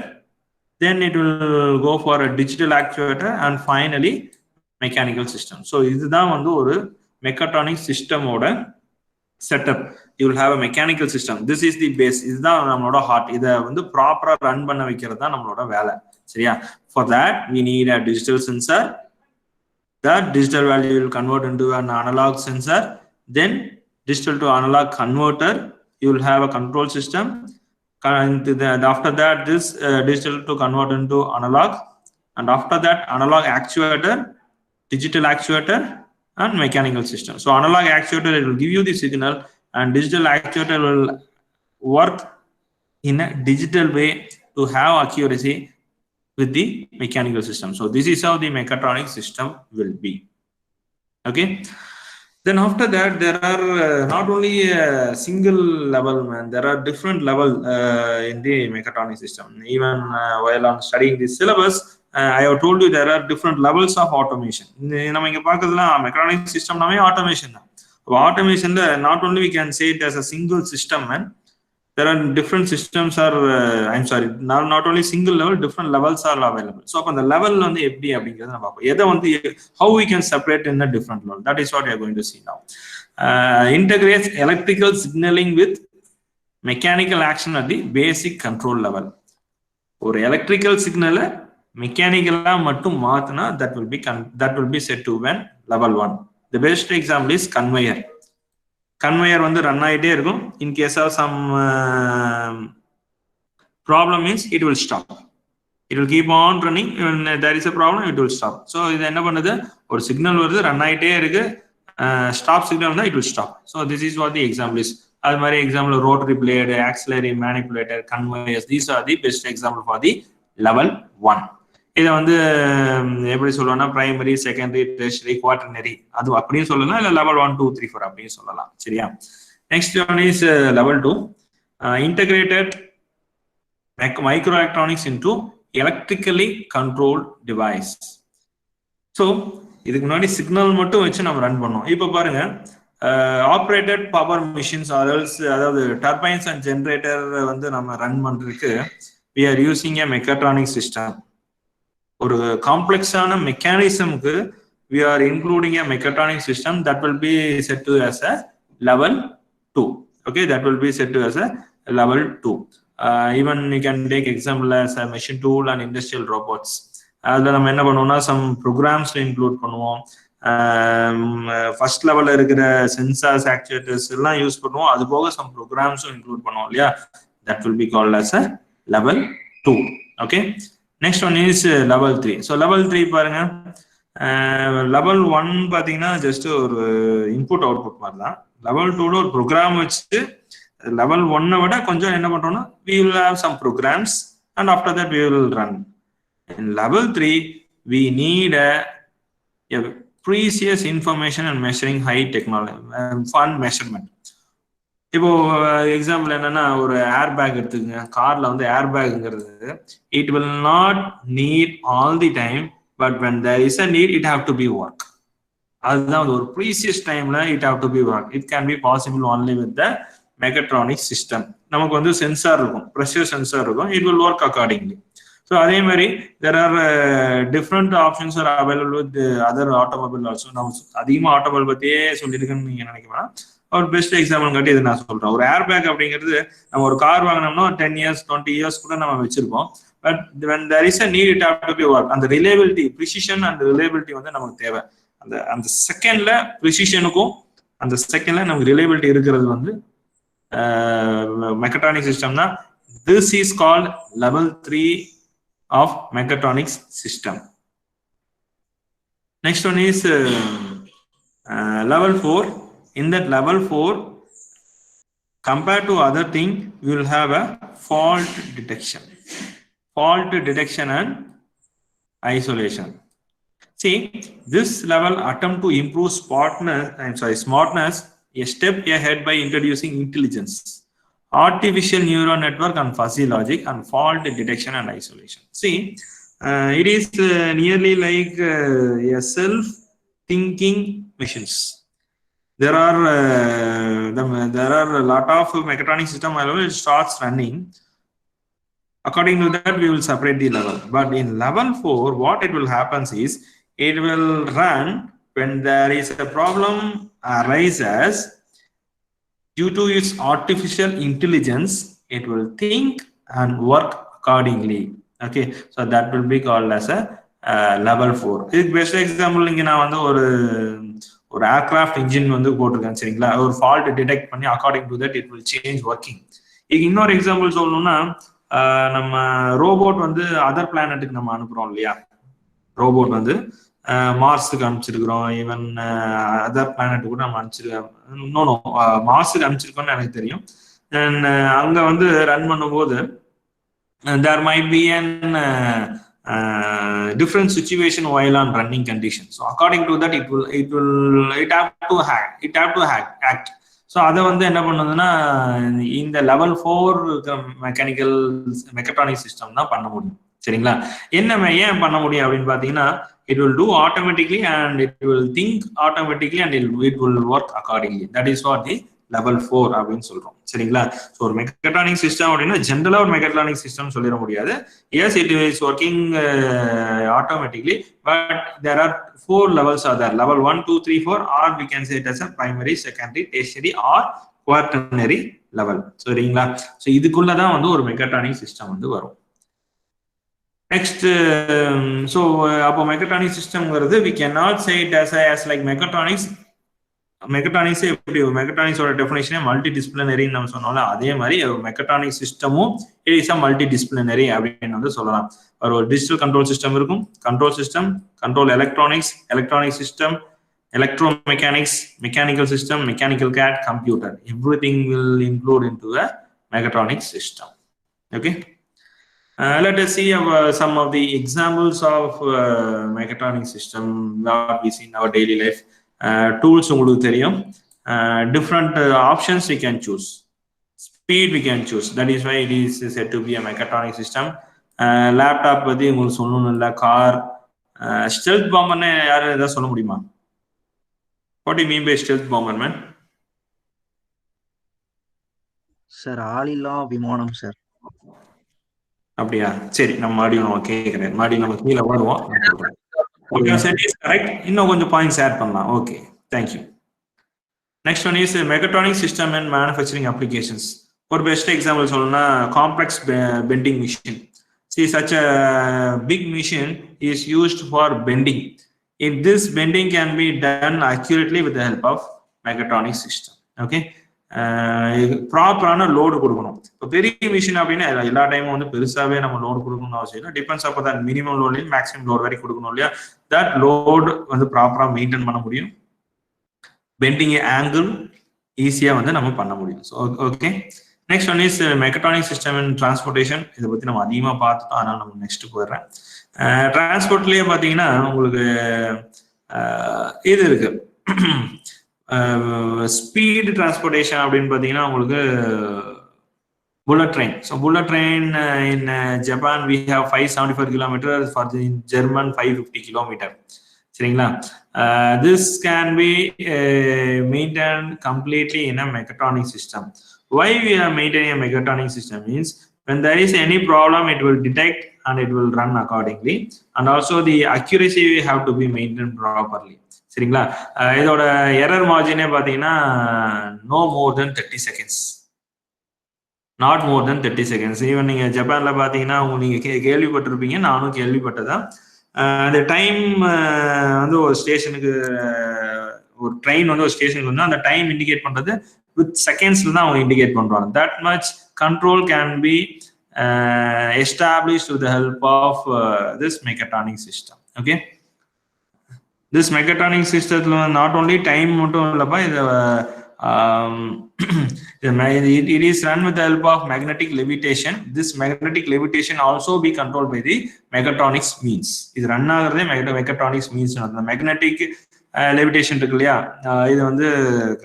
then it will go for a digital actuator, and finally mechanical system. So இதுதான் வந்து ஒரு mechatronic system ஓட setup. You will have a mechanical system. This is the base. இதுதான் நம்மளோட heart. இதை வந்து ப்ராப்பரா run பண்ண வைக்கிறது தான் நம்மளோட வேலை. சரியா? For that we need a digital sensor. That digital value will convert into an analog sensor. Then digital to analog converter. You will have a control system. After that, this digital to convert into analog, and after that analog actuator, digital actuator, and mechanical system. So analog actuator, it will give you the signal, and digital actuator will work in a digital way to have accuracy with the mechanical system. So this is how the mechatronic system will be. Okay. Then after that, there are not only a single level, man, there are different level in the mechatronic system. Even while I'm studying this syllabus, I have told you there are different levels of automation. நம்ம இங்க பார்க்கிறதுல mechatronic system நாமே automation தான். Automation not only we can say it as a single system, man. There are different systems are I'm sorry, not only single level, different levels are available. So upon the level வந்து எப்படி அப்படிங்கறத நம்ம பார்ப்போம். எதை வந்து how we can separate in a different level. That is what we are going to see now. Integrates electrical signaling with mechanical action at the basic control level. ஒரு electrical signal மெக்கானிக்கலா மட்டும் மாத்தினா that will be set to when level 1. The best example is conveyor. Conveyor வந்து run ஆகிட்டே இருக்கும். In case of some problem means it will stop. It will keep on running. There is a problem, it will stop. So இது என்ன பண்ணுது, ஒரு signal வருது, run ஆகிட்டே இருக்கு, ஸ்டாப் சிக்னல் தான், it will stop. So this is what the example is. அது மாதிரி example rotary blade, auxiliary manipulator, conveyors, these are the best example for the level 1. இதை வந்து எப்படி சொல்லுவோம்னா பிரைமரி, செகண்டரி, டெர்ஷரி, குவாட்டர்னரி அது அப்படின்னு சொல்லலாம். இல்லை லெவல் 1, 2, 3, 4 அப்படின்னு சொல்லலாம். சரியா? Next one is level 2, integrated micro electronics into electrically controlled device. So இதுக்கு முன்னாடி சிக்னல் மட்டும் வச்சு நம்ம ரன் பண்ணோம். இப்போ பாருங்க, ஆப்ரேட்டட் பவர் மிஷின்ஸ், அதாவது டர்பைன்ஸ் அண்ட் ஜென்ரேட்டர் வந்து நம்ம ரன் பண்றதுக்கு we are using a mechatronic system. ஒரு காம்ப்ளெக்ஸான மெக்கானிசம்க்கு we are including a mechatronic system that will be set to as a level 2. Okay, that will be set to as a level 2. Even you can take example as a machine tool and industrial robots. அதுல நம்ம என்ன பண்ணுவோம்னா some programs include பண்ணுவோம். First லெவல்ல இருக்கிற sensors, actuators எல்லாம் use பண்ணுவோம். அது போக some programs-உம் include பண்ணுவோம் இல்லையா? That will be called as a level 2. Okay. Next one is level 3. So level 3 பாருங்க, level 1 பாத்தீங்கன்னா ஜஸ்ட் ஒரு இன்புட் அவுட்புட் மாதிரி தான். லெவல் 2ல ஒரு ப்ரோக்ராம் வச்சு லெவல் 1 விட கொஞ்சம் என்ன பண்றோம்னா we will have some programs and after that we will run. In level 3 we need a precious information and measuring high technology, fun measurement. இப்போ எக்ஸாம்பிள் என்னன்னா ஒரு ஏர் பேக் எடுத்துக்கங்க. கார்ல வந்து ஏர் பேக்ங்கிறது it will not need all the time, but when there is a need it have to be work. அதுதான் ஒரு precious டைம்ல it have to be work. It can be possible only with the mechatronic system. நமக்கு வந்து sensor இருக்கும், pressure sensor இருக்கும், it will work accordingly. So அதே மாதிரி there are different options are available with other automobile also. நம்ம அதிகமாக automobile பற்றியே சொல்லியிருக்கேன்னு நீங்கள் நினைக்கலாம். ஒரு பெஸ்ட் எக்ஸாம்பிள் காட்டி இதை நான் சொல்கிறேன். ஒரு ஏர் பேக் அப்படிங்கிறது நம்ம ஒரு கார் வாங்கினோம்னா 10 years 20 years கூட நம்ம வச்சிருப்போம். But when there is a need it have to be work. அந்த ரிலேபிலிட்டி, ப்ரிசிஷன் அண்ட் ரிலேபிலிட்டி வந்து நமக்கு தேவை. அந்த செகண்ட்ல ப்ரிசிஷனுக்கும் அந்த செகண்ட்ல நமக்கு ரிலேபிலிட்டி இருக்கிறது வந்து மெக்கட்ரானிக் சிஸ்டம் தான். This is called level 3 of mechatronics system. Next one is level 4. In that level 4, compared to other thing, you will have a fault detection and isolation. See, this level attempt to improve smartness a step ahead by introducing intelligence, artificial neural network and fuzzy logic and fault detection and isolation. See, it is nearly like a self-thinking machines. There are a lot of mechatronic system level. It starts running. According to that, we will separate the level. But in level 4, what it will happen is it will run when there is a problem arises. Due to its artificial intelligence, it will think and work accordingly. Okay, so that will be called as a level 4. This best example இங்க நான் வந்து ஒரு aircraft engine வந்து போட்டிருக்கேன் சரிங்களா. ஒரு fault detect பண்ணி according to that it will change working. இன்னொரு எக்ஸாம்பிள் சொல்லணும்னா நம்ம ரோபோட் வந்து அதர் பிளானட்டுக்கு நம்ம அனுப்புறோம் இல்லையா. ரோபோட் வந்து மார்ஸுக்கு அனுப்பிச்சிருக்கிறோம், ஈவன் அதர் பிளானட்டுக்கு கூட நம்ம அனுப்பிச்சிருக்கோம். இன்னொன்று மார்ஸுக்கு அனுப்பிச்சிருக்கோம்னு எனக்கு தெரியும். அண்ட் அங்கே வந்து ரன் பண்ணும்போது there might be an different situation while on running condition. So according to that it have to act. So அதை வந்து என்ன பண்ணுதுன்னா இந்த லெவல் 4 மெக்கட்ரானிக் சிஸ்டம் தான் பண்ண முடியும் சரிங்களா. ஏன் பண்ண முடியும் அப்படின்னு பாத்தீங்கன்னா it will do automatically and it will think automatically and it will work accordingly. That is what the level 4 அப்படின்னு சொல்றோம் சரிங்களா. ஸோ ஒரு மெக்கட்ரானிக் சிஸ்டம் அப்படின்னா ஜென்ரலா ஒரு மெக்கட்ரானிக் சிஸ்டம் சொல்லிட முடியாது. Yes, it is working automatically, but there are 4 levels are there. Level 1, 2, 3, 4, or we can say it as a primary, secondary, tertiary or quaternary level. சரிங்களா. ஸோ இதுக்குள்ளதான் வந்து ஒரு மெக்கட்ரானிக் சிஸ்டம் வந்து வரும். நெக்ஸ்ட், ஸோ அப்போ mechatronic சிஸ்டம்ங்கிறது we cannot say it as like mechatronics. மெக்கட்ரானிக்ஸே எப்படி மெக்கட்ரானிக்ஸோட டெஃபினேஷனே மல்டி டிசிப்ளினரின்னு நம்ம சொன்னால அதே மாதிரி மெக்கட்ரானிக் சிஸ்டமும் it is a multi disciplinary அப்படின்னு வந்து சொல்லலாம். ஒரு டிஜிட்டல் கண்ட்ரோல் சிஸ்டம் இருக்கும், control system, control electronics, electronic system, electro mechanics, mechanical system, mechanical CAD, computer. Everything will include into a mechatronic system. Okay, let us see some of the examples of mechatronic system that we see in our daily life. Tools உங்களுக்கு தெரியும். Different options we can choose. Speed we can choose. That is why it is said to be a mechatronic system. Laptop பத்தி உங்களுக்கு சொல்லணும் இல்ல. Car, stealth பாம்பர்னு யாரும் ஏதாவது சொல்ல முடியுமா? What do you mean by stealth bomberman? Sir ஆளில்லா விமானம் சார். அப்படியா, சரி, நம்ம மறுபடியும் நம்ம கேட்கிறேன், மறுபடியும் நம்ம கீழே வருவோம். Okay, so it is correct. இன்னும் கொஞ்சம் பாயிண்ட்ஸ் ஆட் பண்ணலாம். Okay, thank you. Next one is mechatronic system and manufacturing applications. ஒரு பெஸ்ட் எக்ஸாம்பிள் சொல்லணும்னா complex bending machine. See, such a big machine is used for bending. If this bending can be done accurately with the help of mechatronic system. Okay, ப்ராப்பரான load கொடுக்கணும். இப்போ பெரிய machine அப்படின்னா எல்லா டைமும் வந்து பெருசாவே நம்ம லோடு கொடுக்கணும்னு அவசியம் இல்லை. டிபெண்ட்ஸ் அப்போ தான் மினிமம் லோட்லையும் மேக்ஸிமம் லோட் வரைக்கும் கொடுக்கணும் இல்லையா. தட் லோடு வந்து ப்ராப்பரா மெயின்டைன் பண்ண முடியும். பெண்டிங் ஆங்கிள் ஈஸியா வந்து நம்ம பண்ண முடியும். So okay, next one is mechatronic system and transportation. இதை பத்தி நம்ம அதிகமாக பார்த்துட்டோம், அதனால நம்ம நெக்ஸ்ட் போயிடுறேன். டிரான்ஸ்போர்ட்லயே பார்த்தீங்கன்னா உங்களுக்கு இது இருக்கு. ஸ்பீட் டிரான்ஸ்போர்டேஷன் அப்படின்னு பார்த்தீங்கன்னா உங்களுக்கு bullet train. So bullet train in Japan we have 574 kilometers, for the German 550 kilometer. சரிங்களா? This can be maintained completely in a mechatronic system. Why we are maintaining a mechatronic system means when there is any problem it will detect and it will run accordingly, and also the accuracy have to be maintained properly. சரிங்களா? இதோட error மார்ஜினே பார்த்தீங்கன்னா no more than 30 seconds. Not more than 30 seconds. Even நீங்க ஜப்பான்ல பாத்தீங்கன்னா நீங்க கேள்விப்பட்டிருப்பீங்க, நானும் கேள்விப்பட்டதான். அந்த டைம் வந்து ஒரு ஸ்டேஷனுக்கு ஒரு ட்ரெயின் வந்து ஒரு ஸ்டேஷனுக்கு வந்து அந்த டைம் இண்டிகேட் பண்றது வித் செகண்ட்ஸ்ல தான் அவங்க இண்டிகேட் பண்றாங்க. That much control can be established with the help of this mechatronic system. Okay, this mechatronic சிஸ்டத்துல நாட் ஓன்லி டைம் மட்டும் இல்லப்பா, இது it is run with the help of magnetic levitation. This magnetic levitation also be controlled by the mechatronics means. இது run ஆகுறதே mechatronics means. அந்த magnetic levitation இருக்கு இல்லையா, இது வந்து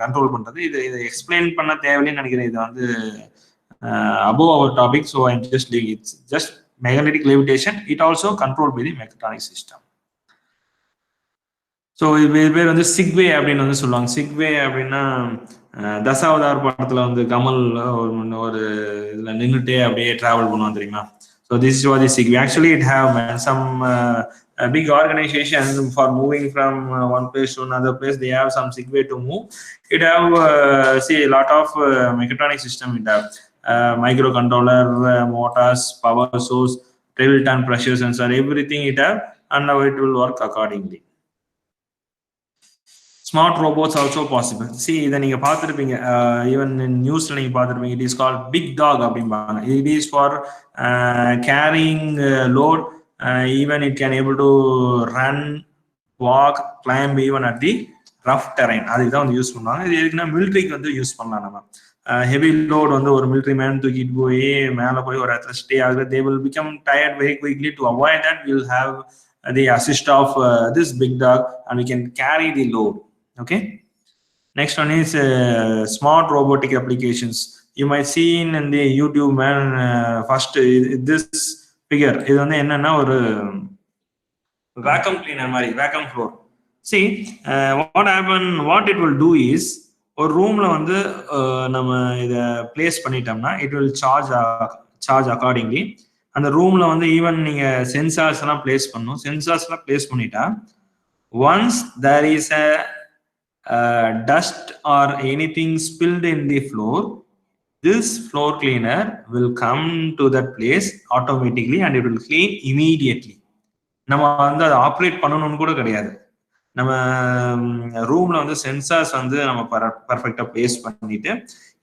கண்ட்ரோல் பண்றது. இதை எக்ஸ்பிளைன் பண்ண தேவையில்லைன்னு நினைக்கிறேன். இது வந்து above our topic, so I'm just leaving it. Just magnetic levitation, it also controlled by the mechatronic system. So இது பேர் வந்து சிக்வே அப்படின்னு வந்து சொல்லுவாங்க. சிக்வே அப்படின்னா தசாவதார் படத்துல வந்து கமல் ஒரு இதுல நின்றுட்டே அப்படியே டிராவல் பண்ணுவான் தெரியுமா. So this is what is Segway. Actually it have some big organization for moving from one place to another place. They have some sigway to move. It have see a lot of mechatronic system. It have microcontroller, motors, power source, tilt and pressure sensor, everything it have, and now it will work accordingly. Smart robots also possible. See, இதை நீங்க பார்த்துருப்பீங்க, even நியூஸ்ல நீங்க பார்த்துருப்பீங்க. It is called big dog அப்படிம்பாங்க. It is for carrying load. Even it can able to run, walk, climb even at the rough terrain. அதுக்கு தான் வந்து யூஸ் பண்ணுவாங்க. இது எதுக்குன்னா மிலிட்ரிக்கு வந்து யூஸ் பண்ணலாம். நம்ம ஹெவி லோட் வந்து ஒரு மிலிட்ரி மேன் தூக்கிட்டு போய் மேலே போய் ஒரு இடத்துல ஸ்டே ஆகுது. They will become tired very quickly. To avoid that will have the assist of this big dog and we can carry the load. Okay, next one is smart robotic applications. You might see in the YouTube man first this figure. இது வந்து என்னன்னா ஒரு vacuum cleaner மாதிரி, vacuum floor. See, what it will do is, ஒரு ரூம்ல வந்து நம்ம இதை பிளேஸ் பண்ணிட்டோம்னா it will charge accordingly. அந்த ரூம்ல வந்து ஈவன் நீங்க சென்சார்ஸ் எல்லாம் பிளேஸ் பண்ணணும். சென்சார்ஸ் எல்லாம் பிளேஸ் பண்ணிட்டா once there is a dust or anything spilled in the floor, this floor cleaner will come to that place automatically and it will clean immediately. நம்ம வந்து அதை ஆப்ரேட் பண்ணணும்னு கூட கிடையாது. நம்ம ரூம்ல வந்து சென்சார்ஸ் வந்து நம்ம பர்ஃபெக்டா பிளேஸ் பண்ணிட்டு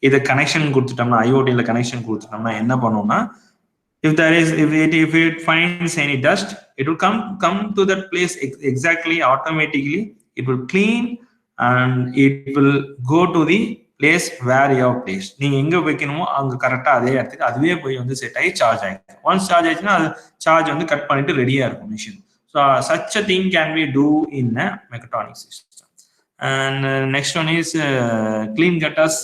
இதை கனெக்ஷன் கொடுத்துட்டோம்னா, ஐஓடியில் கனெக்ஷன் கொடுத்துட்டோம்னா என்ன பண்ணுவோம்னா, if it finds any dust, it will come to that place exactly automatically. It will clean and it will go to the place where you have placed. நீங்க எங்க வைக்கணுமோ அங்க கரெக்டா அதே இடத்துக்கு அதுவே போய் வந்து செட் ஆகி சார்ஜ் ஆயிடும். ஒன்ஸ் சார்ஜ் ஆயிடுச்சுன்னா அது சார்ஜ் வந்து கட் பண்ணிட்டு ரெடியா இருக்கும் machine. So such a thing can be do in a mechatronic system. And next one is clean gutters.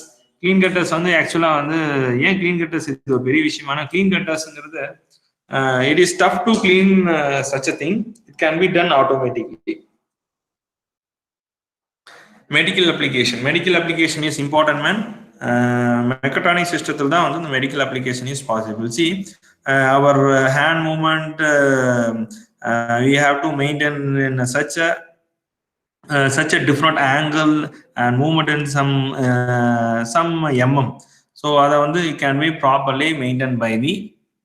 Clean cutters வந்து ஆக்சுவலா வந்து ஏன் கிளீன் கட்டர்ஸ் இது ஒரு பெரிய விஷயமான கிளீன் கட்டர்ஸ்ங்கிறது, it is tough to clean such a thing. It can be done automatically. Medical application is important man. Mechatronic சிஸ்டத்தில் தான் வந்து இந்த medical application is possible. See, our hand movement we have to maintain in such a different angle and movement in some mm. So that வந்து it can be properly maintained by the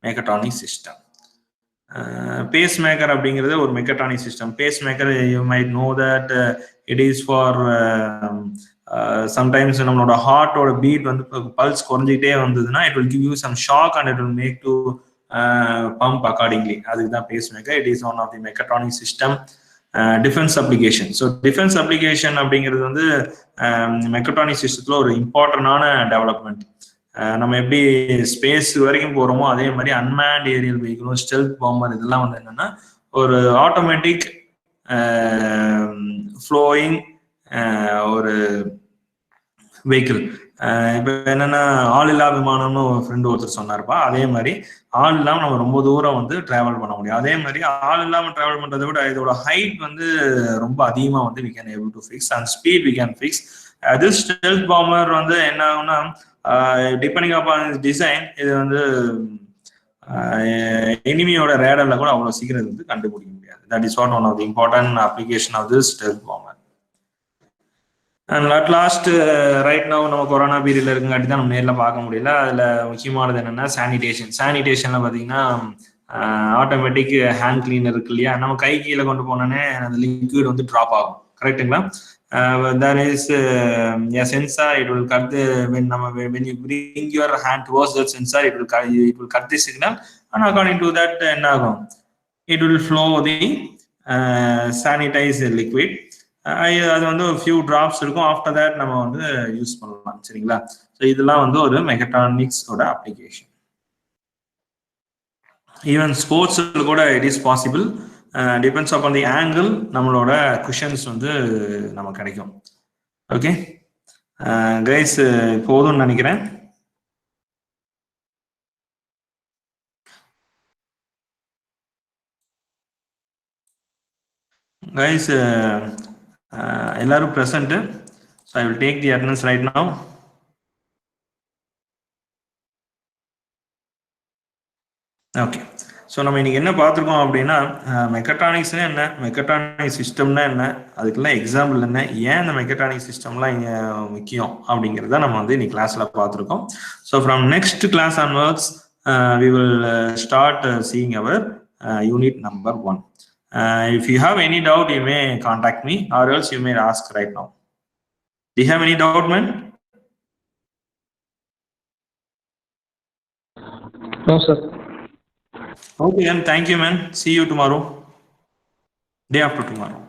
mechatronic system. Pacemaker அப்படிங்கிறது ஒரு mechatronic system. Pacemaker, you might know that it is for sometimes நம்மளோட ஹார்ட்டோட beat வந்து pulse குறைஞ்சிக்கிட்டே வந்ததுன்னா it will give you some shock and it will make to pump accordingly. அதுக்கு தான் pacemaker. It is one of the mechatronic system. Defence application. So defence application அப்படிங்கிறது வந்து mechatronic சிஸ்டத்தில் ஒரு இம்பார்ட்டண்டான டெவலப்மெண்ட். நம்ம எப்படி ஸ்பேஸ் வரைக்கும் போகிறோமோ அதே மாதிரி அன்மேண்ட் ஏரியல் வெஹிக்கிளும் ஸ்டெல்த் பாம்பர் இதெல்லாம் வந்து என்னன்னா ஒரு ஆட்டோமேட்டிக் ஃப்ளோயிங் ஒரு வெஹிக்கிள். இப்போ என்னன்னா ஆள் இல்லா விமானம்னு ஒரு ஃப்ரெண்டு ஒருத்தர் சொன்னார்ப்பா. அதே மாதிரி ஆள் இல்லாமல் நம்ம ரொம்ப தூரம் வந்து டிராவல் பண்ண முடியும். அதே மாதிரி ஆள் இல்லாமல் டிராவல் பண்றதை விட இதோட ஹைட் வந்து ரொம்ப அதிகமாக வந்து we can able to fix and speed we can fix. This stealth bomber வந்து என்ன ஆகும்னா டிபெண்டிங் அப்பான் டிசைன் இது வந்து எனிமியோட ரேடர்ல கூட அவ்வளவு சீக்கிரம் வந்து கண்டுபிடிக்க முடியாது. That is what one of the important application of this stealth bomber. And at last right now நம்ம கொரோனா பீரியட்ல இருக்குங்காட்டி தான் நம்ம நேரில் பார்க்க முடியல. அதுல முக்கியமானது என்னன்னா சானிடேஷன்ல பாத்தீங்கன்னா ஆட்டோமேட்டிக் ஹேண்ட் கிளீனர் இருக்கு இல்லையா, நம்ம கை கீழே கொண்டு போனோன்னே அந்த லிக்விட் வந்து ட்ராப் ஆகும். கரெக்டுங்களா? There is a sensor. It will cut the when you bring your hand towards that sensor, it will cut the signal, and according to that என்ன ஆகும், it will flow the sanitized liquid. அது வந்து ஒரு few drops இருக்கும். After that நம்ம வந்து use பண்ணலாம். சரிங்களா? ஸோ இதெல்லாம் வந்து ஒரு மெகட்ரானிக்ஸோட அப்ளிகேஷன். ஈவன் ஸ்போர்ட்ஸ்ல கூட it is possible. Depends upon the angle நம்மளோட குஷன்ஸ் வந்து நமக்கு கிடைக்கும். ஓகே கைஸ், போதும்னு நினைக்கிறேன். கைஸ் எல்லாரும் present. So I will take the attendance right now. Okay, so நம்ம இன்னைக்கு என்ன பார்த்துருக்கோம் அப்படின்னா மெக்கட்ரானிக்ஸ்னா என்ன, மெக்கட்ரானிக் சிஸ்டம்னா என்ன, அதுக்கெல்லாம் எக்ஸாம்பிள் என்ன, ஏன் இந்த மெக்கட்ரானிக் சிஸ்டம்லாம் இங்கே முக்கியம் அப்படிங்கிறத நம்ம வந்து இன்னைக்கு கிளாஸில் பார்த்துருக்கோம். So from next class onwards we will start seeing our unit number 1. If you have any doubt, you may contact me, or else you may ask right now. Do you have any doubt, man? No, sir. Okay, then thank you, man. See you tomorrow. Day after tomorrow.